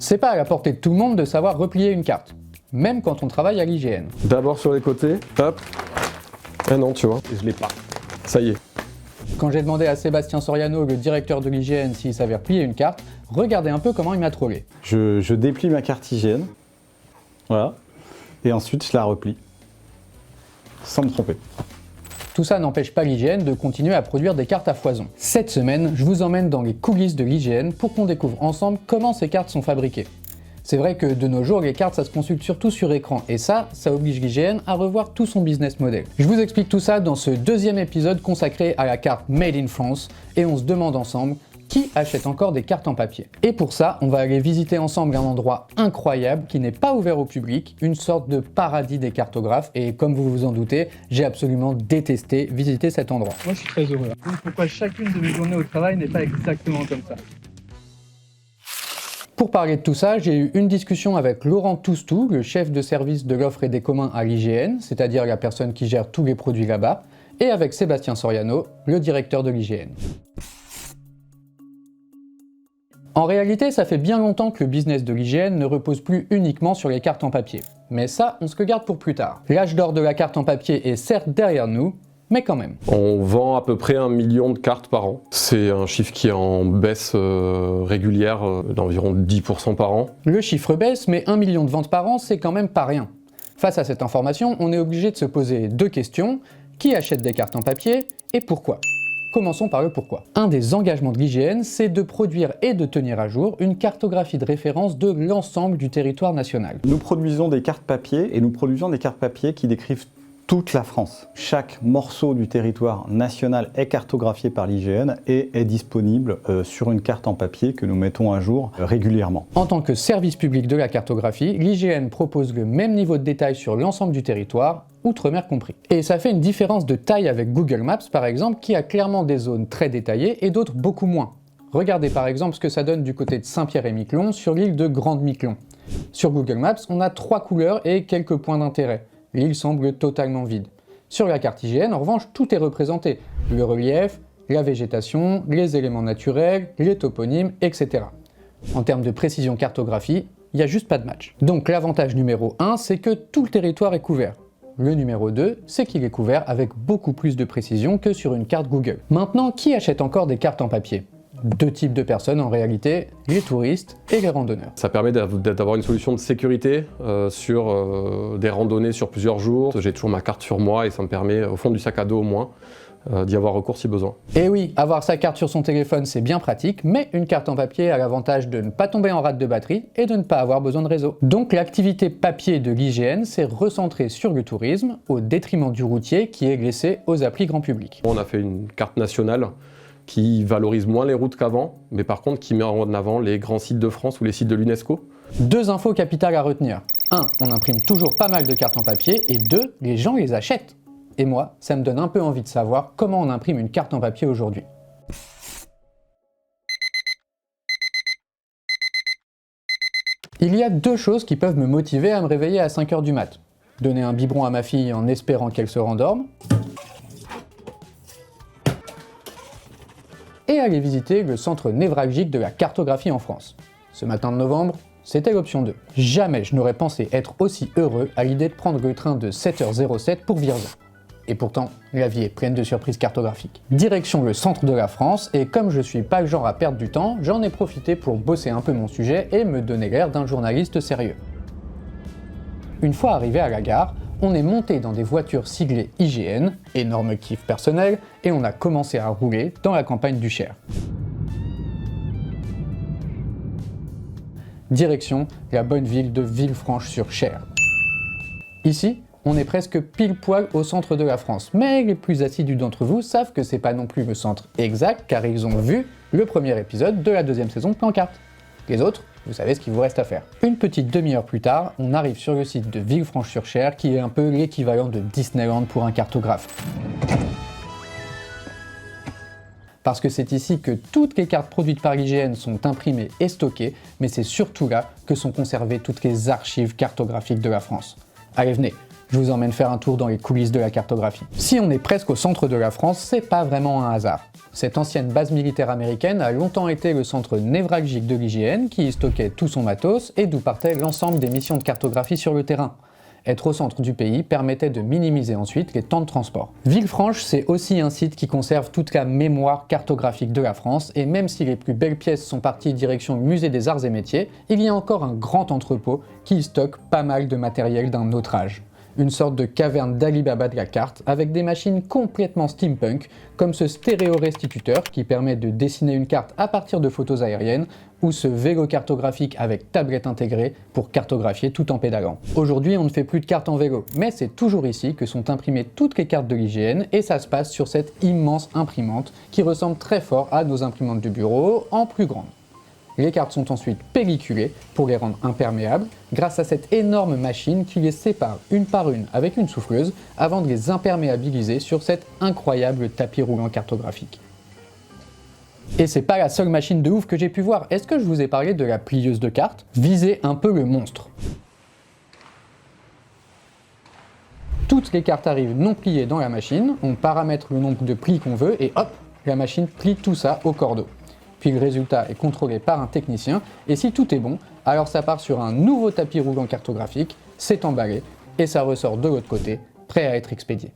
C'est pas à la portée de tout le monde de savoir replier une carte, même quand on travaille à l'IGN. D'abord sur les côtés, hop. Ah non, tu vois, je l'ai pas. Ça y est. Quand j'ai demandé à Sébastien Soriano, le directeur de l'IGN, s'il savait replier une carte, regardez un peu comment il m'a trollé. Je déplie ma carte IGN, voilà, et ensuite je la replie, sans me tromper. Tout ça n'empêche pas l'IGN de continuer à produire des cartes à foison. Cette semaine, je vous emmène dans les coulisses de l'IGN pour qu'on découvre ensemble comment ces cartes sont fabriquées. C'est vrai que de nos jours, les cartes ça se consulte surtout sur écran, et ça oblige l'IGN à revoir tout son business model. Je vous explique tout ça dans ce deuxième épisode consacré à la carte Made in France, et on se demande ensemble qui achète encore des cartes en papier. Et pour ça, on va aller visiter ensemble un endroit incroyable qui n'est pas ouvert au public, une sorte de paradis des cartographes, et comme vous vous en doutez, j'ai absolument détesté visiter cet endroit. Moi je suis très heureux. Pourquoi chacune de mes journées au travail n'est pas exactement comme ça? Pour parler de tout ça, j'ai eu une discussion avec Laurent Toustou, le chef de service de l'offre et des communs à l'IGN, c'est-à-dire la personne qui gère tous les produits là-bas, et avec Sébastien Soriano, le directeur de l'IGN. En réalité, ça fait bien longtemps que le business de l'IGN ne repose plus uniquement sur les cartes en papier. Mais ça, on se le garde pour plus tard. L'âge d'or de la carte en papier est certes derrière nous, mais quand même. On vend à peu près 1 million de cartes par an. C'est un chiffre qui est en baisse régulière d'environ 10% par an. Le chiffre baisse, mais 1 million de ventes par an, c'est quand même pas rien. Face à cette information, on est obligé de se poser deux questions. Qui achète des cartes en papier et pourquoi ? Commençons par le pourquoi. Un des engagements de l'IGN, c'est de produire et de tenir à jour une cartographie de référence de l'ensemble du territoire national. Nous produisons des cartes papier, et nous produisons des cartes papier qui décrivent toute la France. Chaque morceau du territoire national est cartographié par l'IGN et est disponible sur une carte en papier que nous mettons à jour régulièrement. En tant que service public de la cartographie, l'IGN propose le même niveau de détail sur l'ensemble du territoire, Outre-mer compris. Et ça fait une différence de taille avec Google Maps par exemple, qui a clairement des zones très détaillées et d'autres beaucoup moins. Regardez par exemple ce que ça donne du côté de Saint-Pierre-et-Miquelon sur l'île de Grande-Miquelon. Sur Google Maps, on a 3 couleurs et quelques points d'intérêt. L'île semble totalement vide. Sur la carte IGN, en revanche, tout est représenté. Le relief, la végétation, les éléments naturels, les toponymes, etc. En termes de précision cartographie, il n'y a juste pas de match. Donc l'avantage numéro 1, c'est que tout le territoire est couvert. Le numéro 2, c'est qu'il est couvert avec beaucoup plus de précision que sur une carte Google. Maintenant, qui achète encore des cartes en papier ? Deux types de personnes en réalité, les touristes et les randonneurs. Ça permet d'avoir une solution de sécurité sur des randonnées sur plusieurs jours. J'ai toujours ma carte sur moi et ça me permet, au fond du sac à dos au moins, d'y avoir recours si besoin. Et oui, avoir sa carte sur son téléphone c'est bien pratique, mais une carte en papier a l'avantage de ne pas tomber en rate de batterie et de ne pas avoir besoin de réseau. Donc l'activité papier de l'IGN s'est recentrée sur le tourisme, au détriment du routier qui est laissé aux applis grand public. On a fait une carte nationale qui valorise moins les routes qu'avant, mais par contre qui met en avant les grands sites de France ou les sites de l'UNESCO. Deux infos capitales à retenir. 1. On imprime toujours pas mal de cartes en papier, et 2. Les gens les achètent. Et moi, ça me donne un peu envie de savoir comment on imprime une carte en papier aujourd'hui. Il y a deux choses qui peuvent me motiver à me réveiller à 5 h du mat. Donner un biberon à ma fille en espérant qu'elle se rendorme, et aller visiter le centre névralgique de la cartographie en France. Ce matin de novembre, c'était l'option 2. Jamais je n'aurais pensé être aussi heureux à l'idée de prendre le train de 7h07 pour Vierzon. Et pourtant, la vie est pleine de surprises cartographiques. Direction le centre de la France, et comme je suis pas le genre à perdre du temps, j'en ai profité pour bosser un peu mon sujet et me donner l'air d'un journaliste sérieux. Une fois arrivé à la gare, on est monté dans des voitures siglées IGN, énorme kiff personnel, et on a commencé à rouler dans la campagne du Cher. Direction la bonne ville de Villefranche-sur-Cher. Ici, on est presque pile poil au centre de la France, mais les plus assidus d'entre vous savent que c'est pas non plus le centre exact, car ils ont vu le premier épisode de la deuxième saison de Plan Carte. Les autres, vous savez ce qu'il vous reste à faire. Une petite demi-heure plus tard, on arrive sur le site de Villefranche-sur-Cher, qui est un peu l'équivalent de Disneyland pour un cartographe. Parce que c'est ici que toutes les cartes produites par l'IGN sont imprimées et stockées, mais c'est surtout là que sont conservées toutes les archives cartographiques de la France. Allez, venez, Je vous emmène faire un tour dans les coulisses de la cartographie. Si on est presque au centre de la France, c'est pas vraiment un hasard. Cette ancienne base militaire américaine a longtemps été le centre névralgique de l'IGN, qui y stockait tout son matos et d'où partaient l'ensemble des missions de cartographie sur le terrain. Être au centre du pays permettait de minimiser ensuite les temps de transport. Villefranche, c'est aussi un site qui conserve toute la mémoire cartographique de la France, et même si les plus belles pièces sont parties direction le musée des arts et métiers, il y a encore un grand entrepôt qui y stocke pas mal de matériel d'un autre âge. Une sorte de caverne d'Ali Baba de la carte, avec des machines complètement steampunk, comme ce stéréorestituteur qui permet de dessiner une carte à partir de photos aériennes, ou ce vélo cartographique avec tablette intégrée pour cartographier tout en pédalant. Aujourd'hui, on ne fait plus de cartes en vélo, mais c'est toujours ici que sont imprimées toutes les cartes de l'IGN, et ça se passe sur cette immense imprimante qui ressemble très fort à nos imprimantes de bureau, en plus grande. Les cartes sont ensuite pelliculées pour les rendre imperméables grâce à cette énorme machine qui les sépare une par une avec une souffleuse avant de les imperméabiliser sur cet incroyable tapis roulant cartographique. Et c'est pas la seule machine de ouf que j'ai pu voir. Est-ce que je vous ai parlé de la plieuse de cartes? Visez un peu le monstre. Toutes les cartes arrivent non pliées dans la machine, on paramètre le nombre de plis qu'on veut et hop, la machine plie tout ça au cordeau. Puis le résultat est contrôlé par un technicien, et si tout est bon, alors ça part sur un nouveau tapis roulant cartographique, c'est emballé, et ça ressort de l'autre côté, prêt à être expédié.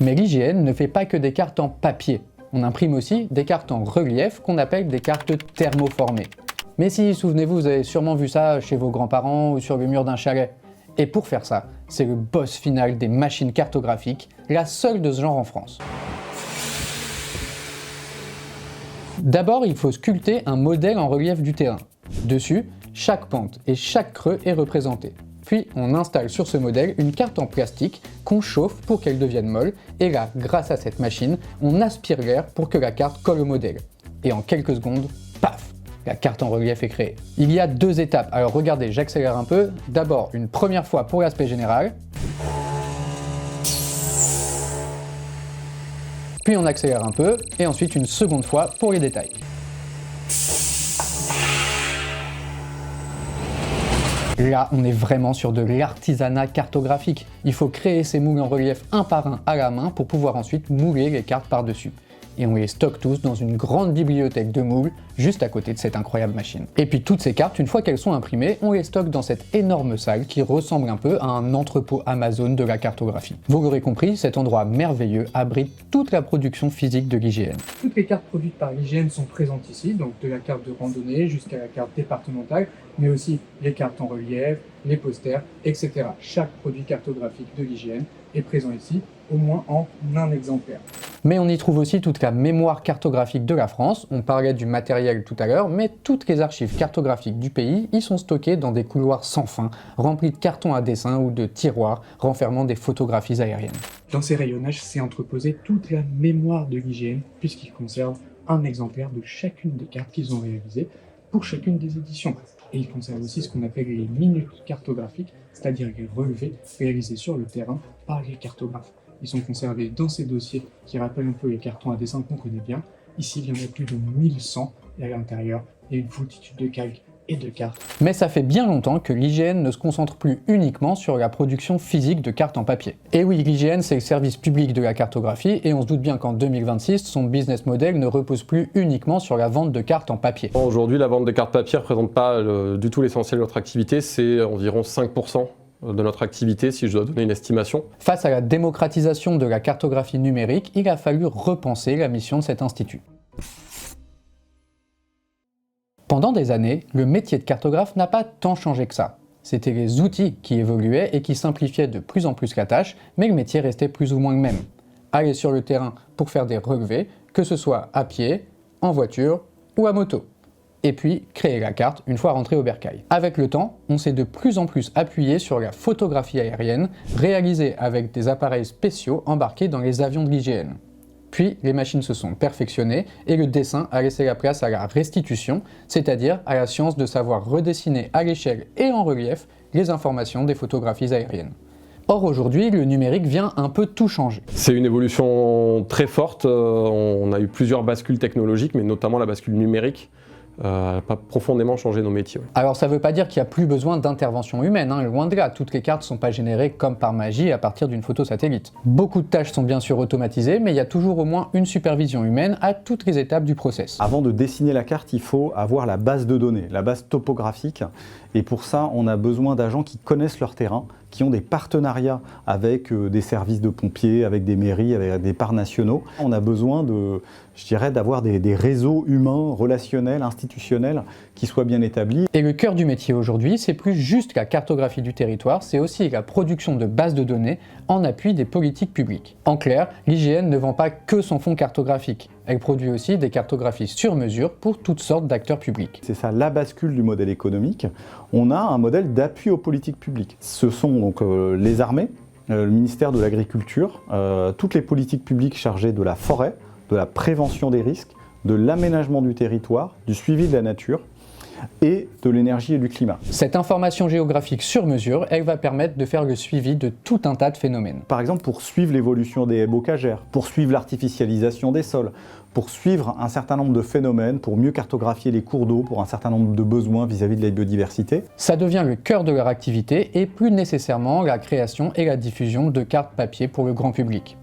Mais l'IGN ne fait pas que des cartes en papier, on imprime aussi des cartes en relief qu'on appelle des cartes thermoformées. Mais si, souvenez-vous, vous avez sûrement vu ça chez vos grands-parents ou sur le mur d'un chalet. Et pour faire ça, c'est le boss final des machines cartographiques, la seule de ce genre en France. D'abord, il faut sculpter un modèle en relief du terrain. Dessus, chaque pente et chaque creux est représenté. Puis, on installe sur ce modèle une carte en plastique qu'on chauffe pour qu'elle devienne molle, et là, grâce à cette machine, on aspire l'air pour que la carte colle au modèle. Et en quelques secondes, paf! La carte en relief est créée. Il y a deux étapes, alors regardez, j'accélère un peu. D'abord, une première fois pour l'aspect général. Puis on accélère un peu, et ensuite une seconde fois pour les détails. Là, on est vraiment sur de l'artisanat cartographique. Il faut créer ces moules en relief un par un à la main pour pouvoir ensuite mouler les cartes par-dessus. Et on les stocke tous dans une grande bibliothèque de moules juste à côté de cette incroyable machine. Et puis toutes ces cartes, une fois qu'elles sont imprimées, on les stocke dans cette énorme salle qui ressemble un peu à un entrepôt Amazon de la cartographie. Vous l'aurez compris, cet endroit merveilleux abrite toute la production physique de l'IGN. Toutes les cartes produites par l'IGN sont présentes ici, donc de la carte de randonnée jusqu'à la carte départementale, mais aussi les cartes en relief, les posters, etc. Chaque produit cartographique de l'IGN est présent ici, au moins en un exemplaire. Mais on y trouve aussi toute la mémoire cartographique de la France, on parlait du matériel tout à l'heure, mais toutes les archives cartographiques du pays y sont stockées dans des couloirs sans fin, remplis de cartons à dessin ou de tiroirs renfermant des photographies aériennes. Dans ces rayonnages, c'est entreposé toute la mémoire de l'IGN, puisqu'ils conservent un exemplaire de chacune des cartes qu'ils ont réalisées pour chacune des éditions. Et ils conservent aussi ce qu'on appelle les minutes cartographiques, c'est-à-dire les relevés réalisés sur le terrain par les cartographes. Ils sont conservés dans ces dossiers qui rappellent un peu les cartons à dessin qu'on connaît bien. Ici, il y en a plus de 1100 et à l'intérieur, il y a une foultitude de calques et de cartes. Mais ça fait bien longtemps que l'IGN ne se concentre plus uniquement sur la production physique de cartes en papier. Et oui, l'IGN c'est le service public de la cartographie et on se doute bien qu'en 2026, son business model ne repose plus uniquement sur la vente de cartes en papier. Aujourd'hui, la vente des cartes papier ne représente pas du tout l'essentiel de notre activité, c'est environ 5% de notre activité, si je dois donner une estimation. Face à la démocratisation de la cartographie numérique, il a fallu repenser la mission de cet institut. Pendant des années, le métier de cartographe n'a pas tant changé que ça. C'était les outils qui évoluaient et qui simplifiaient de plus en plus la tâche, mais le métier restait plus ou moins le même. Aller sur le terrain pour faire des relevés, que ce soit à pied, en voiture ou à moto. Et puis créer la carte une fois rentré au bercail. Avec le temps, on s'est de plus en plus appuyé sur la photographie aérienne, réalisée avec des appareils spéciaux embarqués dans les avions de l'IGN. Puis les machines se sont perfectionnées et le dessin a laissé la place à la restitution, c'est-à-dire à la science de savoir redessiner à l'échelle et en relief les informations des photographies aériennes. Or aujourd'hui, le numérique vient un peu tout changer. C'est une évolution très forte, on a eu plusieurs bascules technologiques, mais notamment la bascule numérique. n'a pas profondément changé nos métiers. Ouais. Alors ça veut pas dire qu'il n'y a plus besoin d'intervention humaine, hein, loin de là, toutes les cartes ne sont pas générées comme par magie à partir d'une photo satellite. Beaucoup de tâches sont bien sûr automatisées, mais il y a toujours au moins une supervision humaine à toutes les étapes du process. Avant de dessiner la carte, il faut avoir la base de données, la base topographique, et pour ça, on a besoin d'agents qui connaissent leur terrain, qui ont des partenariats avec des services de pompiers, avec des mairies, avec des parcs nationaux. On a besoin d'avoir des réseaux humains, relationnels, institutionnels qui soient bien établis. Et le cœur du métier aujourd'hui, c'est plus juste la cartographie du territoire, c'est aussi la production de bases de données en appui des politiques publiques. En clair, l'IGN ne vend pas que son fonds cartographique. Elle produit aussi des cartographies sur mesure pour toutes sortes d'acteurs publics. C'est ça la bascule du modèle économique. On a un modèle d'appui aux politiques publiques. Ce sont donc les armées, le ministère de l'Agriculture, toutes les politiques publiques chargées de la forêt, de la prévention des risques, de l'aménagement du territoire, du suivi de la nature et de l'énergie et du climat. Cette information géographique sur mesure, elle va permettre de faire le suivi de tout un tas de phénomènes. Par exemple, pour suivre l'évolution des haies bocagères, pour suivre l'artificialisation des sols, pour suivre un certain nombre de phénomènes, pour mieux cartographier les cours d'eau, pour un certain nombre de besoins vis-à-vis de la biodiversité. Ça devient le cœur de leur activité et plus nécessairement la création et la diffusion de cartes papier pour le grand public.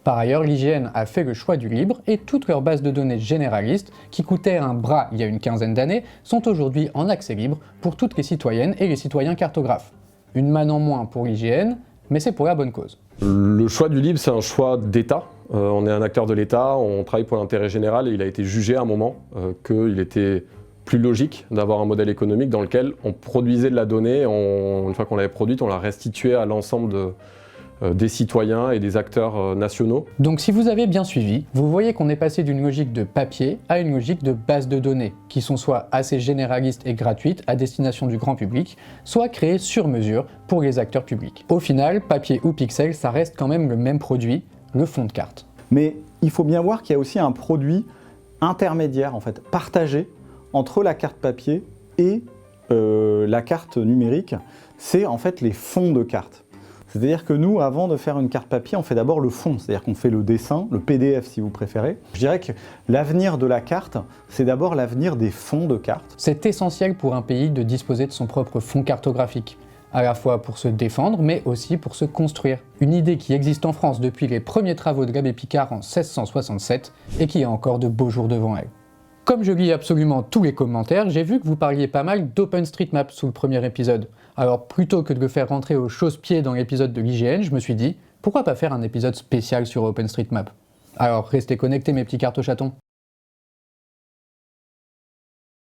Par ailleurs, l'IGN a fait le choix du libre et toutes leurs bases de données généralistes, qui coûtaient un bras il y a une quinzaine d'années, sont aujourd'hui en accès libre pour toutes les citoyennes et les citoyens cartographes. Une manne en moins pour l'IGN, mais c'est pour la bonne cause. Le choix du libre, c'est un choix d'État. On est un acteur de l'État, on travaille pour l'intérêt général et il a été jugé à un moment qu'il était plus logique d'avoir un modèle économique dans lequel on produisait de la donnée, une fois qu'on l'avait produite, on la restituait à l'ensemble des citoyens et des acteurs nationaux. Donc si vous avez bien suivi, vous voyez qu'on est passé d'une logique de papier à une logique de base de données, qui sont soit assez généralistes et gratuites à destination du grand public, soit créées sur mesure pour les acteurs publics. Au final, papier ou pixel, ça reste quand même le même produit, le fond de carte. Mais il faut bien voir qu'il y a aussi un produit intermédiaire, en fait, partagé entre la carte papier et la carte numérique. C'est en fait les fonds de carte. C'est-à-dire que nous, avant de faire une carte papier, on fait d'abord le fond, c'est-à-dire qu'on fait le dessin, le PDF si vous préférez. Je dirais que l'avenir de la carte, c'est d'abord l'avenir des fonds de carte. C'est essentiel pour un pays de disposer de son propre fonds cartographique, à la fois pour se défendre, mais aussi pour se construire. Une idée qui existe en France depuis les premiers travaux de l'abbé Picard en 1667 et qui a encore de beaux jours devant elle. Comme je lis absolument tous les commentaires, j'ai vu que vous parliez pas mal d'OpenStreetMap sous le premier épisode. Alors plutôt que de le faire rentrer au chausse-pied dans l'épisode de l'IGN, je me suis dit, pourquoi pas faire un épisode spécial sur OpenStreetMap? Alors restez connectés mes petits cartochatons.